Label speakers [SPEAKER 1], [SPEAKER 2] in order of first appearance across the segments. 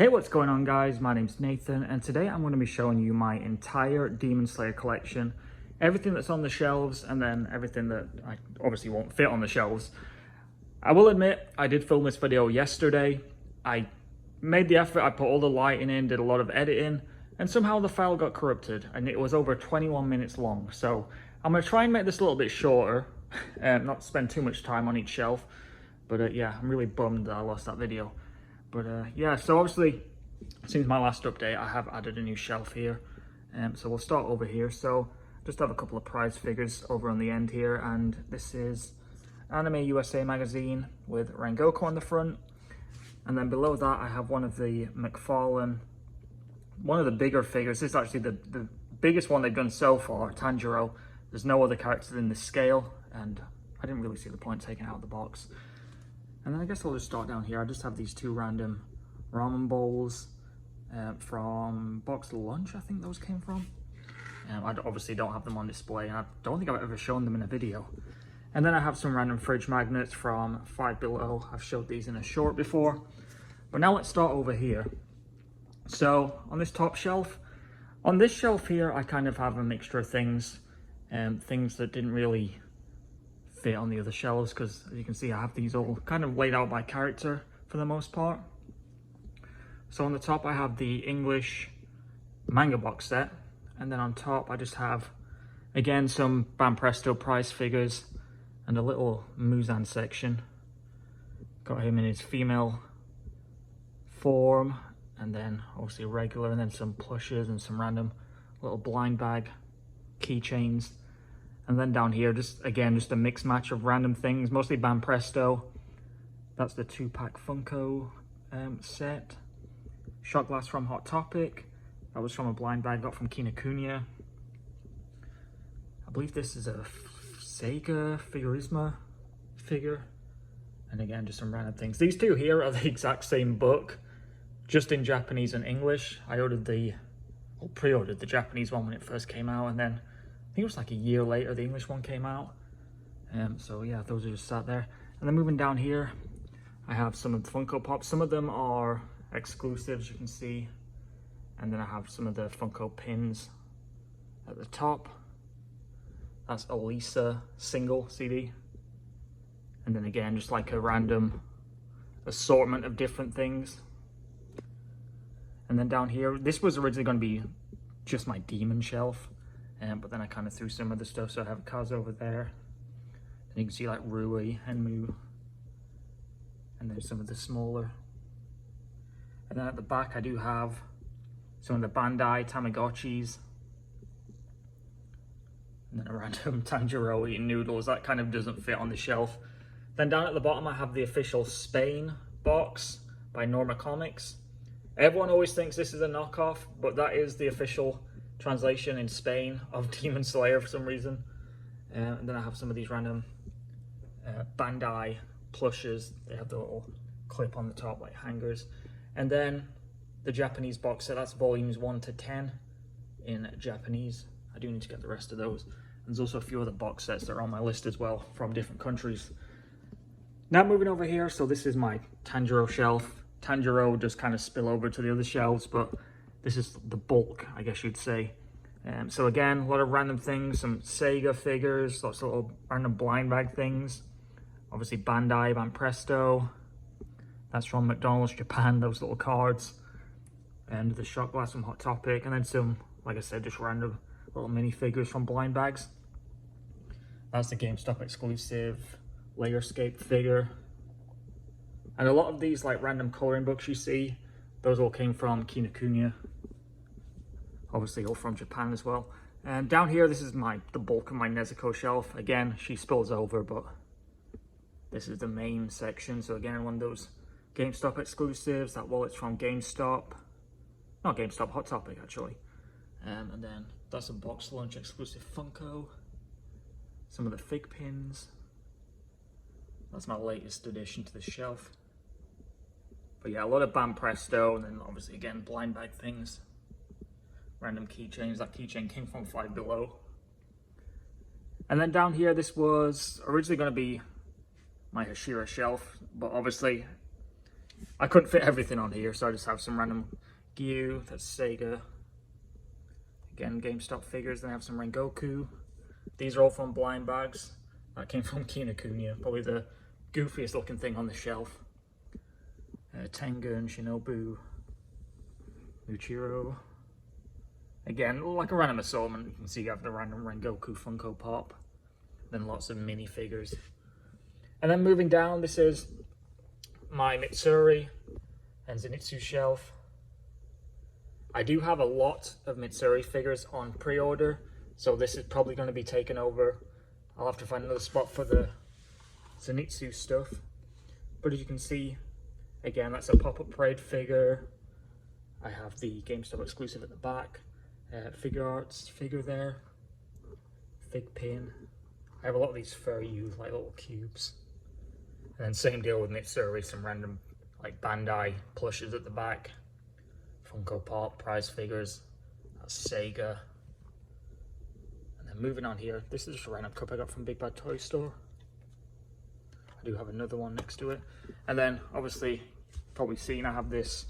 [SPEAKER 1] Hey, what's going on guys? My name's Nathan and today I'm going to be showing you my entire Demon Slayer collection. Everything that's on the shelves and then everything that I obviously won't fit on the shelves. I will admit, I did film this video yesterday. I made the effort, I put all the lighting in, did a lot of editing, and somehow the file got corrupted and it was over 21 minutes long. So I'm going to try and make this a little bit shorter, not spend too much time on each shelf. But yeah, I'm really bummed that I lost that video. But yeah, so obviously, since my last update, I have added a new shelf here. So we'll start over here. So just have a couple of prize figures over on the end here. And this is Anime USA magazine with Rengoku on the front. And then below that, I have one of the McFarlane, one of the bigger figures. This is actually the biggest one they've done so far, Tanjiro. There's no other characters in this scale. And I didn't really see the point taking out of the box. And then I guess I'll just start down here. I just have these two random ramen bowls from Box Lunch, I think those came from. I obviously don't have them on display, and I don't think I've ever shown them in a video. And then I have some random fridge magnets from Five Below. I've showed these in a short before. But now let's start over here. So on this top shelf, on this shelf here, I kind of have a mixture of things, things that didn't really fit on the other shelves, because as you can see I have these all kind of laid out by character for the most part. So on the top I have the English manga box set, and then on top I just have again some Banpresto prize figures and a little Muzan section. Got him in his female form, and then obviously regular, and then some plushes and some random little blind bag keychains. And then down here, just a mixed match of random things, mostly Banpresto. That's the 2-pack Funko set. Shot glass from Hot Topic. That was from a blind bag got from Kinokuniya. I believe this is a Sega Figurisma figure. And again, just some random things. These two here are the exact same book, just in Japanese and English. I pre-ordered the Japanese one when it first came out, and then I think it was like a year later the English one came out. So yeah, those are just sat there. And then moving down here, I have some of the Funko Pops. Some of them are exclusives, you can see. And then I have some of the Funko pins at the top. That's Elisa single CD. And then again, just like a random assortment of different things. And then down here, this was originally going to be just my demon shelf. But then I kind of threw some other stuff, so I have Kaz over there. And you can see like Rui and Mu. And then some of the smaller. And then at the back I do have some of the Bandai Tamagotchis. And then a random Tanjiro eating noodles. That kind of doesn't fit on the shelf. Then down at the bottom I have the official Spain box by Norma Comics. Everyone always thinks this is a knockoff, but that is the official translation in Spain of Demon Slayer for some reason. And then I have some of these random Bandai plushes. They have the little clip on the top like hangers. And then the Japanese box set, that's volumes 1 to 10 in Japanese. I do need to get the rest of those. There's also a few other box sets that are on my list as well from different countries. Now moving over here, so this is my Tanjiro shelf. Tanjiro does kind of spill over to the other shelves, but this is the bulk, I guess you'd say. So again, a lot of random things, some Sega figures, lots of little random blind bag things. Obviously Bandai, Banpresto. That's from McDonald's Japan, those little cards. And the shot glass from Hot Topic. And then some, like I said, just random little mini figures from blind bags. That's the GameStop exclusive Layerscape figure. And a lot of these like random coloring books you see, those all came from Kinokuniya. Obviously all from Japan as well. And down here, this is the bulk of my Nezuko shelf. Again, she spills over, but this is the main section. So again, one of those GameStop exclusives. That wallet's from GameStop. Not GameStop, Hot Topic actually. And then that's a Box Lunch exclusive Funko. Some of the fig pins. That's my latest addition to the shelf. But yeah, a lot of Banpresto, and then obviously again, blind bag things. Random keychains. That keychain came from Five Below. And then down here, this was originally going to be my Hashira shelf, but obviously I couldn't fit everything on here, so I just have some random Gyu, that's Sega. Again, GameStop figures. Then I have some Rengoku. These are all from blind bags. That came from Kinokuniya, probably the goofiest looking thing on the shelf. Tengen, Shinobu, Muchiro. Again, like a random assortment. You can see you have the random Rengoku Funko Pop. Then lots of minifigures. And then moving down, this is my Mitsuri and Zenitsu shelf. I do have a lot of Mitsuri figures on pre-order, so this is probably going to be taken over. I'll have to find another spot for the Zenitsu stuff. But as you can see, again, that's a pop-up parade figure. I have the GameStop exclusive at the back. Figure arts figure there. Fig pin. I have a lot of these Furyu, like little cubes. And then same deal with Mitsuri, some random like Bandai plushes at the back. Funko Pop, prize figures, that's Sega. And then moving on here, this is just a random cup I got from Big Bad Toy Store. I do have another one next to it. And then obviously, you've probably seen I have this,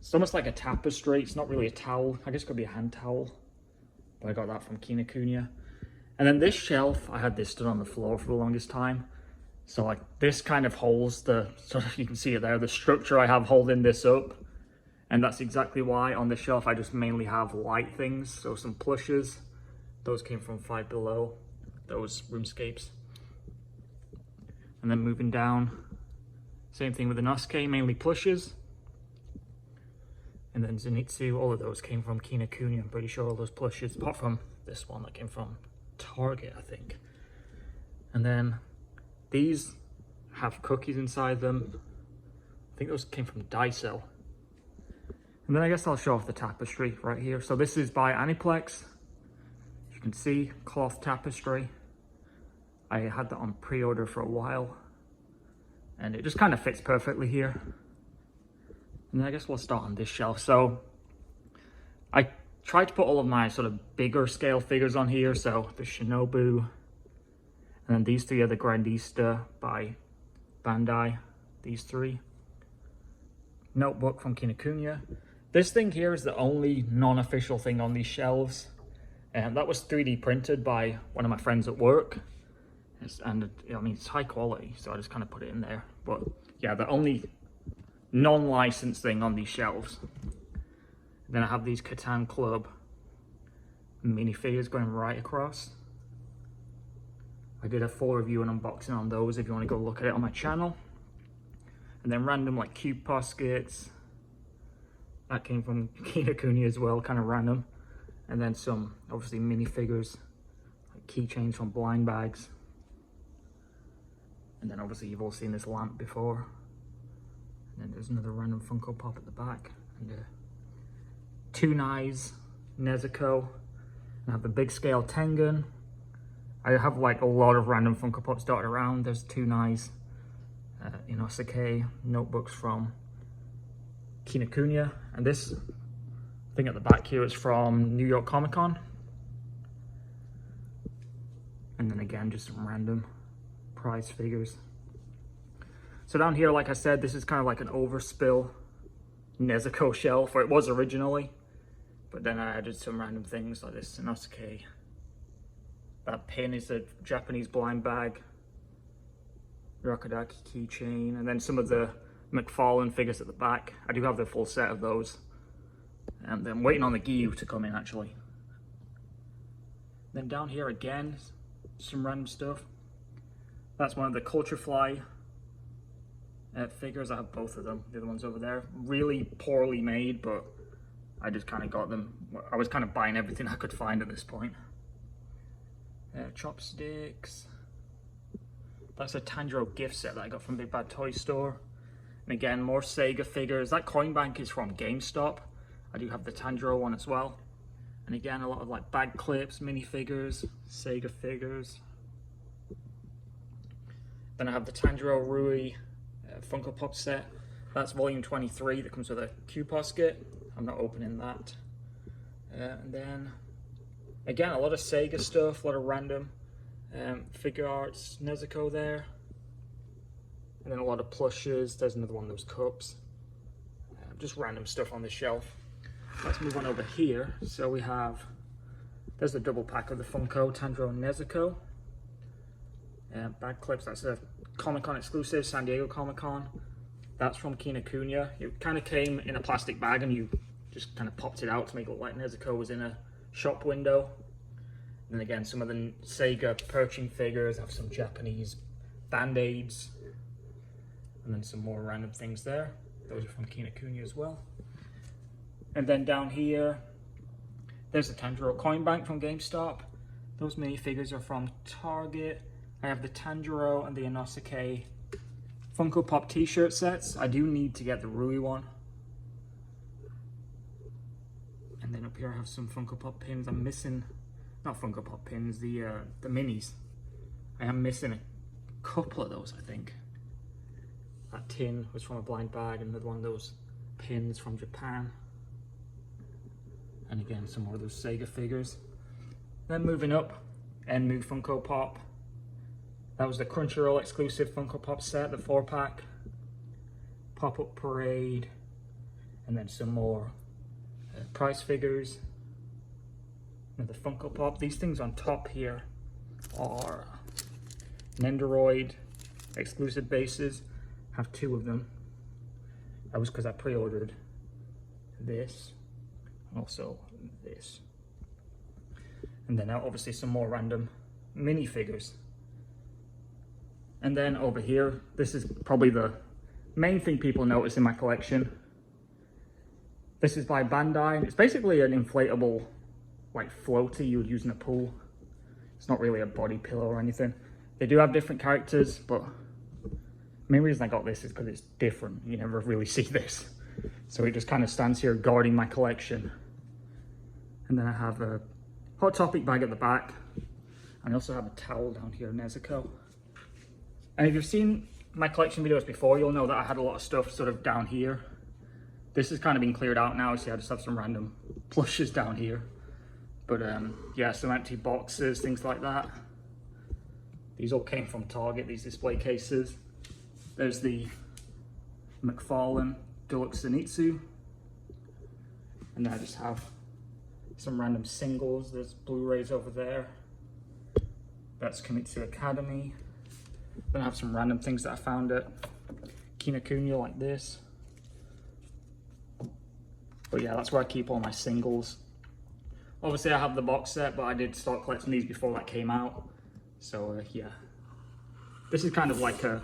[SPEAKER 1] it's almost like a tapestry. It's not really a towel, I guess it could be a hand towel. But I got that from Kinokuniya. And then this shelf, I had this stood on the floor for the longest time. So like this kind of holds the, so you can see it there, the structure I have holding this up. And that's exactly why on the shelf I just mainly have light things. So some plushes, those came from Five Below, those Roomscapes. And then moving down, same thing with the Inosuke, mainly plushes. And then Zenitsu, all of those came from Kinokuniya, I'm pretty sure all those plushes, apart from this one that came from Target, I think. And then these have cookies inside them. I think those came from Daiso. And then I guess I'll show off the tapestry right here. So this is by Aniplex. As you can see, cloth tapestry. I had that on pre-order for a while. And it just kind of fits perfectly here. And then I guess we'll start on this shelf. So I tried to put all of my sort of bigger scale figures on here. So the Shinobu. And then these three are the Grandista by Bandai. These three. Notebook from Kinokuniya. This thing here is the only non-official thing on these shelves. And that was 3D printed by one of my friends at work. And I mean, it's high quality, so I just kind of put it in there. But yeah, the only non-licensed thing on these shelves. Then I have these Catan Club minifigures going right across. I did a full review and unboxing on those if you want to go look at it on my channel. And then random like cube poskets. That came from Kinokuniya as well, kind of random. And then some obviously minifigures, like keychains from blind bags. And then obviously you've all seen this lamp before. And then there's another random Funko Pop at the back. And two knives, Nezuko. And I have the big scale Tengen. I have like a lot of random Funko Pops dotted around. There's two knives, Inosuke, notebooks from Kinokuniya. And this thing at the back here is from New York Comic Con. And then again, just some random prize figures. So down here, like I said, this is kind of like an overspill Nezuko shelf, or it was originally. But then I added some random things like this Inosuke. That pin is a Japanese blind bag. Rokudaki keychain. And then some of the McFarlane figures at the back. I do have the full set of those. And I'm waiting on the Gyu to come in, actually. Then down here again, some random stuff. That's one of the Culture Fly figures. I have both of them. The other one's over there. Really poorly made, but I just kind of got them. I was kind of buying everything I could find at this point. Chopsticks. That's a Tanjiro gift set that I got from Big Bad Toy Store. And again, more Sega figures. That coin bank is from GameStop. I do have the Tanjiro one as well. And again, a lot of like bag clips, minifigures, Sega figures. Then I have the Tanjiro Rui Funko Pop set. That's volume 23 that comes with a Q-Posket. I'm not opening that. And then, again, a lot of Sega stuff, a lot of random figure arts. Nezuko there. And then a lot of plushes. There's another one of those cups. Just random stuff on the shelf. Let's move on over here. So we have, there's a double pack of the Funko Tanjiro Nezuko. Bag clips, that's a Comic-Con exclusive, San Diego Comic-Con. That's from Kinokuniya. It kind of came in a plastic bag and you just kind of popped it out to make it look like Nezuko was in a shop window. And then again, some of the Sega Perching figures. I have some Japanese Band-Aids. And then some more random things there. Those are from Kinokuniya as well. And then down here, there's the Tanjiro Coin Bank from GameStop. Those minifigures are from Target. I have the Tanjiro and the Inosuke Funko Pop t-shirt sets. I do need to get the Rui one. And then up here I have some Funko Pop pins. I'm missing, not Funko Pop pins, the minis. I am missing a couple of those, I think. That tin was from a blind bag, and another one of those pins from Japan. And again, some more of those Sega figures. Then moving up, Enmu Funko Pop. That was the Crunchyroll exclusive Funko Pop set, the 4-pack. Pop-Up Parade. And then some more price figures. Another Funko Pop. These things on top here are Nendoroid exclusive bases. I have 2 of them. That was because I pre-ordered this, and also this. And then obviously some more random minifigures. And then over here, this is probably the main thing people notice in my collection. This is by Bandai. It's basically an inflatable, like, floaty you would use in a pool. It's not really a body pillow or anything. They do have different characters, but the main reason I got this is because it's different. You never really see this. So it just kind of stands here guarding my collection. And then I have a Hot Topic bag at the back. And I also have a towel down here, Nezuko. And if you've seen my collection videos before, you'll know that I had a lot of stuff sort of down here. This has kind of been cleared out now, so I just have some random plushes down here. But yeah, some empty boxes, things like that. These all came from Target, these display cases. There's the McFarlane Deluxe Zenitsu. And then I just have some random singles. There's Blu-rays over there. That's Kimetsu Academy. Then I have some random things that I found at Kinokuniya, like this. But yeah, that's where I keep all my singles. Obviously I have the box set, but I did start collecting these before that came out. So yeah, this is kind of like a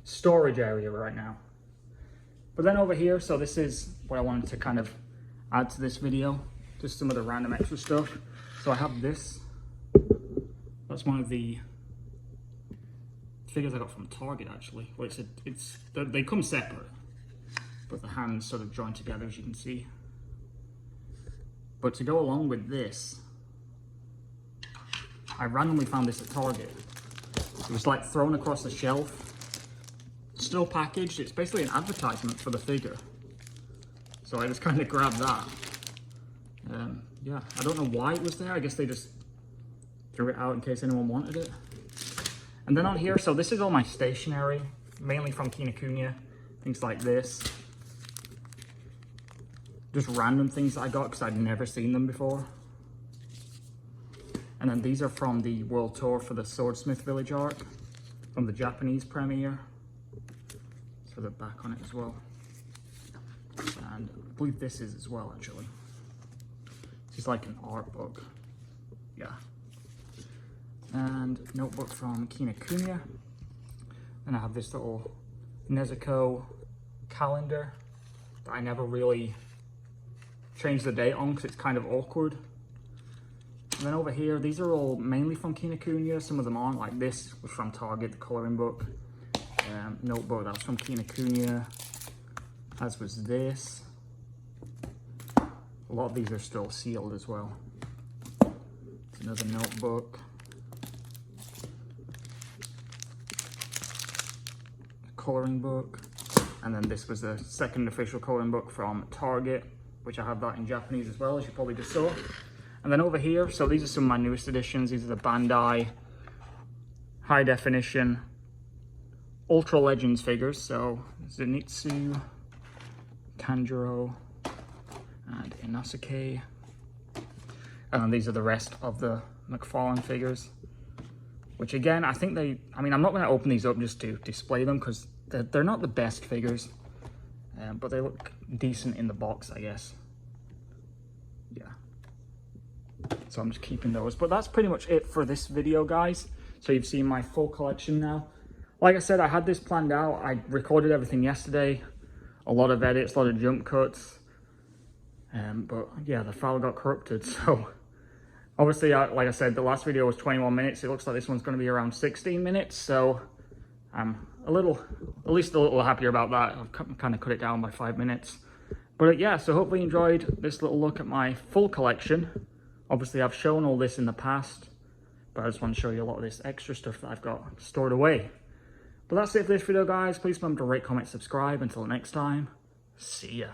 [SPEAKER 1] storage area right now. But then over here, so this is what I wanted to kind of add to this video, just some of the random extra stuff. So I have this. That's one of the figures I got from Target, actually. Well, they come separate, but the hands sort of join together, as you can see. But to go along with this, I randomly found this at Target. It was like thrown across the shelf, still packaged. It's basically an advertisement for the figure. So I just kind of grabbed that. Yeah, I don't know why it was there. I guess they just threw it out in case anyone wanted it. And then on here, so this is all my stationery, mainly from Kinokuniya. Things like this. Just random things that I got because I'd never seen them before. And then these are from the World Tour for the Swordsmith Village arc, from the Japanese premiere. So the back on it as well. And I believe this is as well, actually. This is like an art book. Yeah. And notebook from Kinokuniya. And I have this little Nezuko calendar that I never really changed the date on because it's kind of awkward. And then over here, these are all mainly from Kinokuniya. Some of them aren't, like this was from Target, the coloring book. Notebook, that was from Kinokuniya, as was this. A lot of these are still sealed as well. It's another notebook. A coloring book. And then this was the second official coloring book from Target, which I have that in Japanese as well, as you probably just saw. And then over here, so these are some of my newest editions. These are the Bandai high definition Ultra Legends figures. So Zenitsu, Tanjiro, and Inosuke. And these are the rest of the McFarlane figures. Which again, I think I'm not going to open these up just to display them because they're not the best figures. But they look decent in the box, I guess. Yeah. So I'm just keeping those. But that's pretty much it for this video, guys. So you've seen my full collection now. Like I said, I had this planned out. I recorded everything yesterday. A lot of edits, a lot of jump cuts. But yeah, the file got corrupted. So obviously, like I said, the last video was 21 minutes. It looks like this one's going to be around 16 minutes. So I'm at least a little happier about that. I've kind of cut it down by 5 minutes. But yeah, so hopefully you enjoyed this little look at my full collection. Obviously, I've shown all this in the past, but I just want to show you a lot of this extra stuff that I've got stored away. But that's it for this video, guys. Please remember to rate, comment, subscribe. Until next time, see ya.